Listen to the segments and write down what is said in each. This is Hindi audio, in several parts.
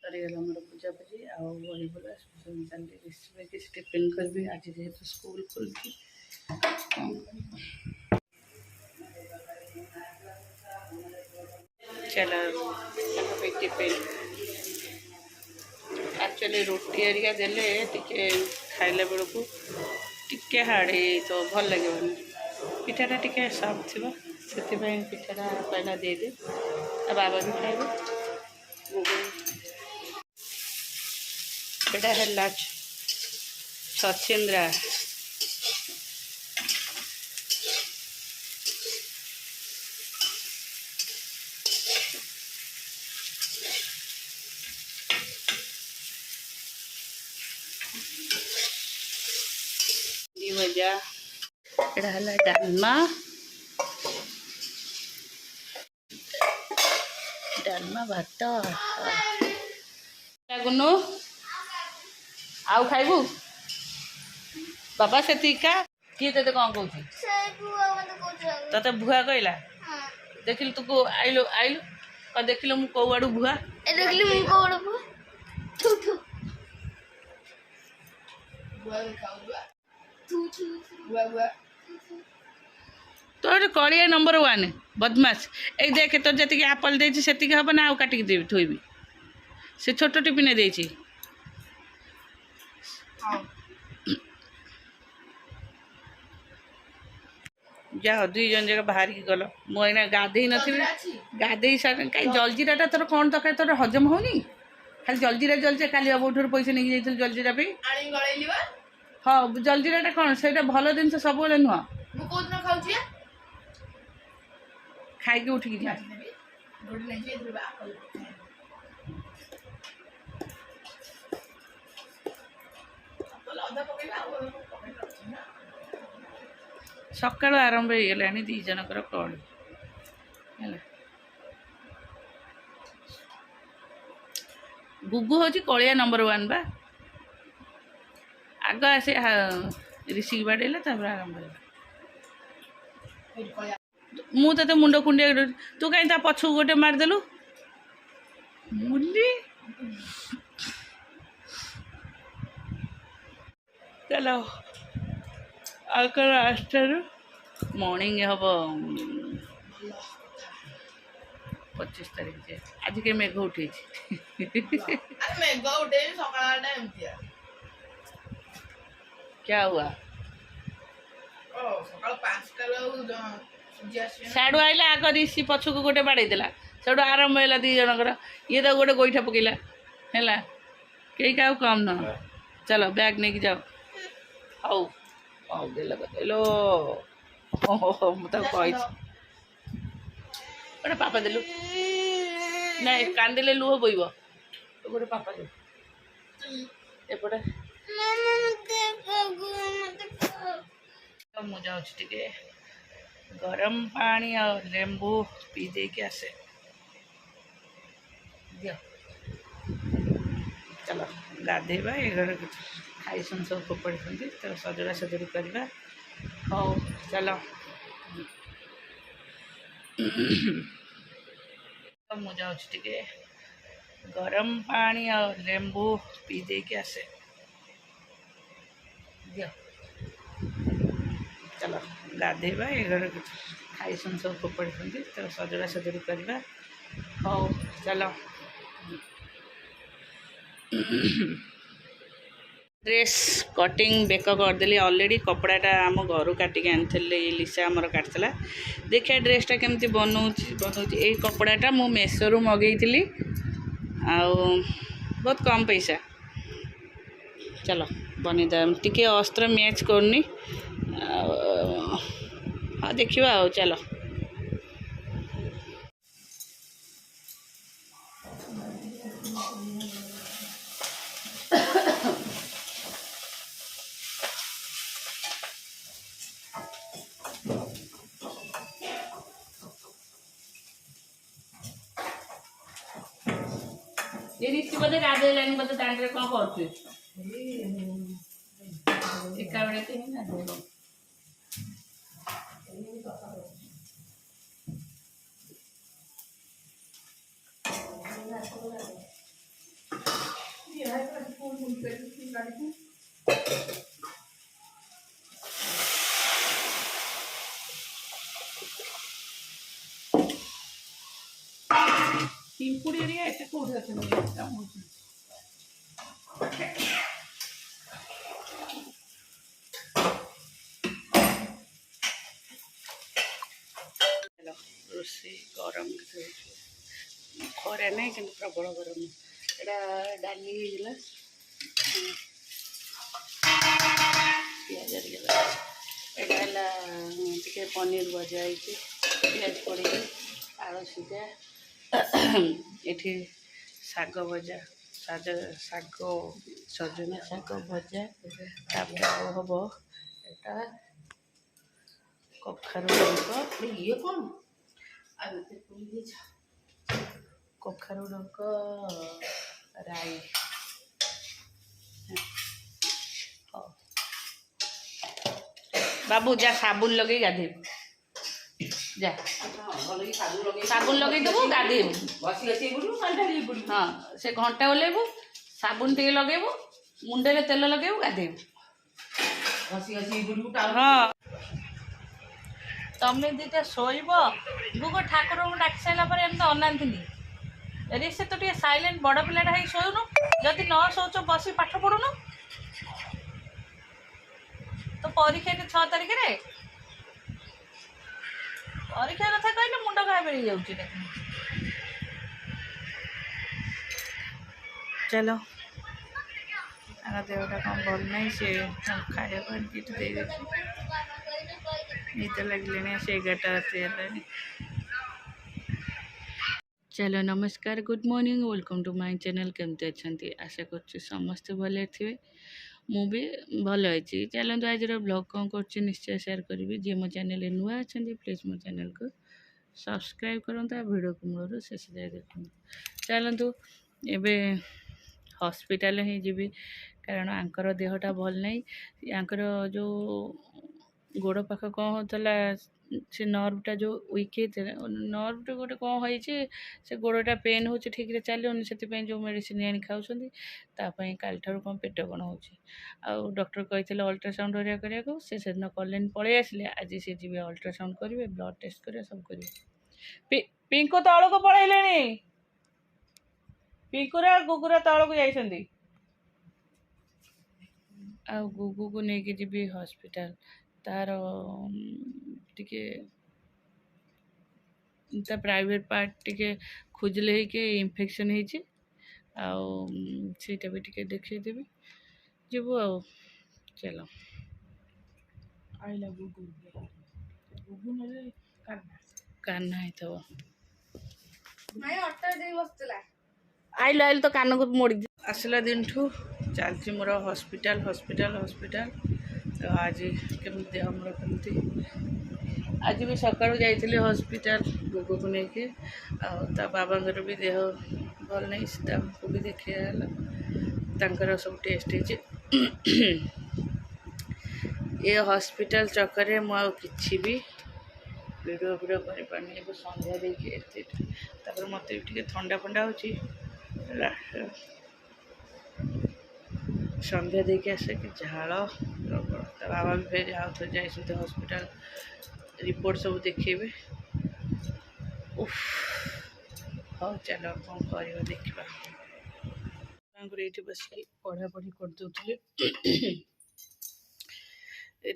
सरीगला मोर पूजा पूजी आउ बड़ी बोला चलिए ऋषि किसी टिफिन करी आज जेहेतु स्कूल खुलती चलो टिफिन एक्चुअली रोटी एरिया देले टिके खाइला बेलू टिके हार्ड तो भल लगे पिठाटा टिके सफ्ट थी से पिठाटा पहला दे दे बाबा भी खाइबे एटा है सचिंद्रा भजा एटा है डालमा डालमा भात गुनु आउ खाइबू बाबा से टीका किए ते कौन कहूँ तते भुआ कहला देखिल तू को आइलो आइलो कौन देखिल मु कौ आड़ू भुआ देखली मु को आड़ू भुआ थू थू भुआ खाऊ भुआ थू थू भुआ भुआ तोर कड़िया नंबर 1 बदमाश एक देख तो जति एप्पल देछि सेति हबो ना आउ काटि देबी थोइबी से छोट टिफिन देछि जा दुई जन जगह बाहर की गल मुझे गाधे नी गाधे सारे कहीं जलजीरा तोर कौन तक तोर हजम होनी खाली जलजीरा जलजीरा काली बाबू पैसा नहीं जाइए जलजीरा पे हाँ जलजीरा कौन से भल जिन सब नुह खाई उठिकी जा सकाल आरंभ हो गला दी जनकर कल गुगु हूँ कलिया नंबर 1 बा आग आसे ऋषि बाड़ेला आरंभ मु तो मुंड कुंडिया तू कहीं पछू गोटे मारदेलु मुली चलो आस्टर मॉर्निंग हम 25 तारीख से आज के मेघ उठे क्या हुआ साड़ू आइला आग ऋषि पछक गोटे बाड़ेदेला साड़ू आरंभ है दी जनकर ये तो गोटे गोईठा पकेला है कई क्या कम न चलो बैग नहीं जाओ हौ हौ देलो देलो तो कही गोटे पापा देलु ना कांदिले लुह बोइब गोटे पापा दे एपटे मु जाऊँ गरम पानी और लेंबू पी दे के आसे दियो चलो गाधेबा ये घर खाई सुन सब फोपाड़ी तो सजड़ा सजड़ी करवा हो चलो मु जाऊँ गरम पानी और लेंबू पी दे के आसे दियो चलो गाधेबा ये घर खाई सुन सब फोपाड़ी तो सजड़ा सजड़ी करवा हो चलो ड्रेस कटिंग बेक करदेली ऑलरेडी कपड़ाटा आम घर काटिक आनी लिसा आमर काटला देखिए ड्रेसटा केमती बनाऊँ ये कपड़ाटा मु मेसोरू मगेली बहुत कम पैसा चलो बनेदा टी अस्त्र मैच करनी हाँ देखा चलो ये ऋषि बोधे गाधे लाइन बोधे दांडे कौन करते एका बेले के ही गाधे ପିମ୍ପୁଡ଼ି ଏରିଆ ଏତେ କୋଉଠି ଅଛନ୍ତି କାମ ହଉଛି। ରୋଷେଇ ଗରମ ଖରା ନାହିଁ କିନ୍ତୁ ପ୍ରବଳ ଗରମ। ଏଇଟା ଡାଲି ହେଇଗଲା, ପିଆଜ ହେଇଗଲା, ଏଇଟା ହେଲା ଟିକେ ପନିର ଭଜା ହେଇଛି, ପିଆଜ ପଡ଼ିକି ଆଳୁ ସିଝା, ଏଠି ଶାଗ ଭଜା, ଶାଗ ସଜନା ଶାଗ ଭଜା, ତାପରେ ଆଉ ହବ ଏଇଟା କଖାରୁ ଡଙ୍କ, ଇଏ କ'ଣ କଖାରୁ ଡଙ୍କ ରାଇ। ହଉ ବାବୁ ଯା ସାବୁନ ଲଗେଇ ଗାଧେଇବୁ, ଯା ସାବୁନ ଲଗେଇଦେବୁ ଗାଧେଇବୁ। ହଁ ସେ ଘଣ୍ଟା ଓହ୍ଲେଇବୁ, ସାବୁନ ଟିକେ ଲଗେଇବୁ, ମୁଣ୍ଡରେ ତେଲ ଲଗେଇବୁ, ଗାଧେଇବୁ। ହଁ ତମେ ଦୁଇଟା ଶୋଇବ। ଗୁଗୁ ଠାକୁରଙ୍କୁ ଡାକି ସାରିଲା ପରେ ଏମିତି ଅନାନ୍ତିନି। ରିସି ତୁ ଟିକେ ସାଇଲେଣ୍ଟ ବଡ଼ ପିଲାଟା ହେଇ ଶୋଉନୁ। ଯଦି ନ ଶୋଉଛ ବସି ପାଠ ପଢ଼ୁନୁ। ତ ପରୀକ୍ଷା 6 ତାରିଖରେ, ପରୀକ୍ଷା କଥା କହିଲେ ମୁଣ୍ଡ ଖରାପ ହେଇଯାଉଛି। ଚାଲ, ତାଙ୍କ ଦେହଟା କ'ଣ ଭଲ ନାହିଁ, ସେ ଖାଇବାକୁ ଏମିତି ଦେଇଦେଇଛି। ନିଦ ଲାଗିଲାଣି, ସେ 11ଟା ରାତି ହେଲାଣି। चलो नमस्कार, good morning, welcome to my channel. केमती अच्छी आशा कर समस्ते भले थे, मु भी भल अच्छी। चलते आज ब्लॉग कौन कर निश्चय शेयर करी। जी मो चैनल नुआ अच्छा प्लीज मो चैनल को सब्सक्राइब करूँ, वीडियो को मूल शेष जाए देखूँ। चलतु एबे हॉस्पिटल ही जीवी, कारण आंकर देहटा भल नहीं। आंकर जो गोड़ पाख कौन होता से नर्वटा जो वीक होता, नर्वटा गोटे कौन हो से गोड़टा पेन हो ठीक से चलुनि, से जो मेडिसिन आनी खाऊँ। काल ठार कौन पेट कौन हो डॉक्टर कहते अल्ट्रासाउंड हरिया करने को, से दिन कले पलि आसिले। आज सी जी अल्ट्रासाउंड करेंगे, ब्लड टेस्ट करेंगे, सब करेंगे। पिंकु तल को पलैले, पिंकुरा गुगुरा तल को जाइछंदी। आ गुगु को लेकिन जी हॉस्पिटल, तार टिके प्राइवेट पार्ट टिके खुजले कि इन्फेक्शन होती, आईटा भी टिके देखदेवी जीवु आ। चलो आइला गुगु गुगु नले कान्ना हेतव आइल आइल तो कान को मोड़ी आसला दिन ठू चलती मोर हॉस्पिटल हॉस्पिटल हॉस्पिटल। तो आज केमी देह मोर केमती, आज भी सकाळु जाइली हॉस्पिटल गुगु को लेके। आ बाबांगर भी देह भल नहीं, को भी देखा सब टेस्ट है। ये हॉस्पिटल चक्कर मुझे भी वीडियो वीडियो कर संध्या देखिए मत भी ठंडा फंडा हो संध्या देखिए आसे कि झाड़ बाबा भी फिर आउ थे जाते हॉस्पिटल रिपोर्ट सब देखेबे। हाँ चलो कौन कर देखा ये बस पढ़ापढ़ी कर दूसरे।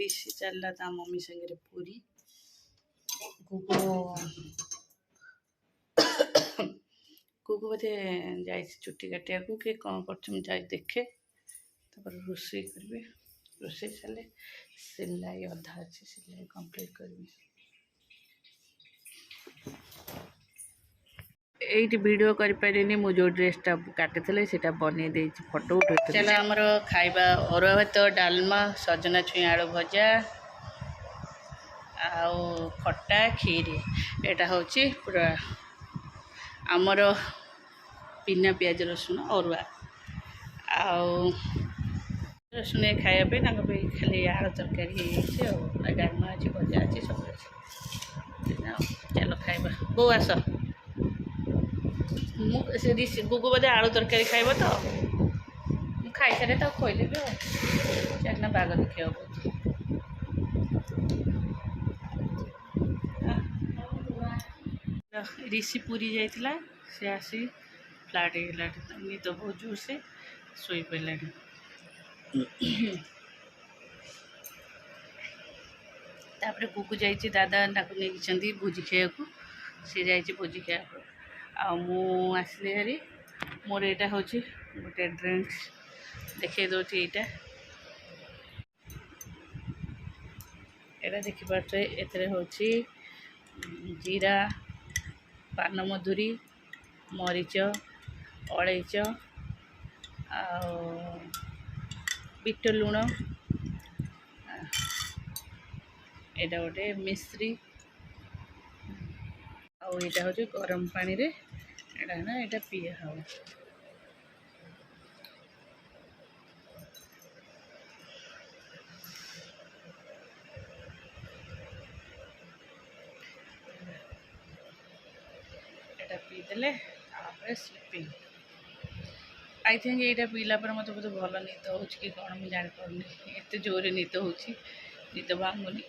ऋषि चलला ता मम्मी संगे पूरी कुकु कुकु बोधे जाए चुट्टी काटिया को कि कौन कर देखे। रोषे करेंगे, रोषे सारे सिलाई अधा अच्छी सिलाई कंप्लीट करी। ये वीडियो कर पारे मु जो ड्रेसटा काटी से बनई दे फोटो उठे। चलो आमर खाइबा अरुआ भात डालमा सजना छुई आलू भजा आउ खट्टा खीरी। एटा होची पूरा आमर बिना प्याज रसुण अरुआ आउ रसुण खायापे खाली आलू तरकारी डालमा अच्छी भजा अच्छी सब अच्छे। चलो खाइबा बो आस गुगु बोधे आलू तरकारी खाइब तो ଖାଇସାରେ ତାକୁ ଖୋଇଦେବି ଆଉ ଚାରିନା ବାଗ ଦେଖିବାକୁ ऋषि पुरी जाइଥିଲା से आसी फ्लाट ହେଇଗଲା ନିଦ ବହୁତ ଜୋରସେ ଶୋଇପଡ଼ିଲାଣି ତାପରେ କୁକୁ ଯାଇଛି ଦାଦା ତାକୁ ନେଇଛନ୍ତି ଭୋଜି ଖାଇବାକୁ ସେ ଯାଇଛି ଭୋଜି ଖାଇବାକୁ ଆଉ ମୁଁ ଆସିଲି ହେରି ମୋର ଏଇଟା ହେଉଛି ଗୋଟେ ଡ୍ରିଙ୍କସ୍ ଦେଖେଇ ଦେଉଛି ଏଇଟା ଦେଖିପାରୁଥିବେ ଏଥିରେ ହେଉଛି ଜିରା ପାନମଧୁରୀ ମରିଚ ଅଳେଇଚ ଆଉ ବିଟ ଲୁଣ ଏଇଟା ଗୋଟେ ମିଶ୍ରି ଆଉ ଏଇଟା ହେଉଛି ଗରମ ପାଣିରେ ଏଇଟା ପିଆ ହେବ ଏଇଟା ପିଇଦେଲେ ତାପରେ ସ୍ଲିପିଂ आई थिंक यहाँ पीला पर मत बहुत भल निद हो कि कौन मुझे जापारे एत जोरे निद हो निद भांगुनी।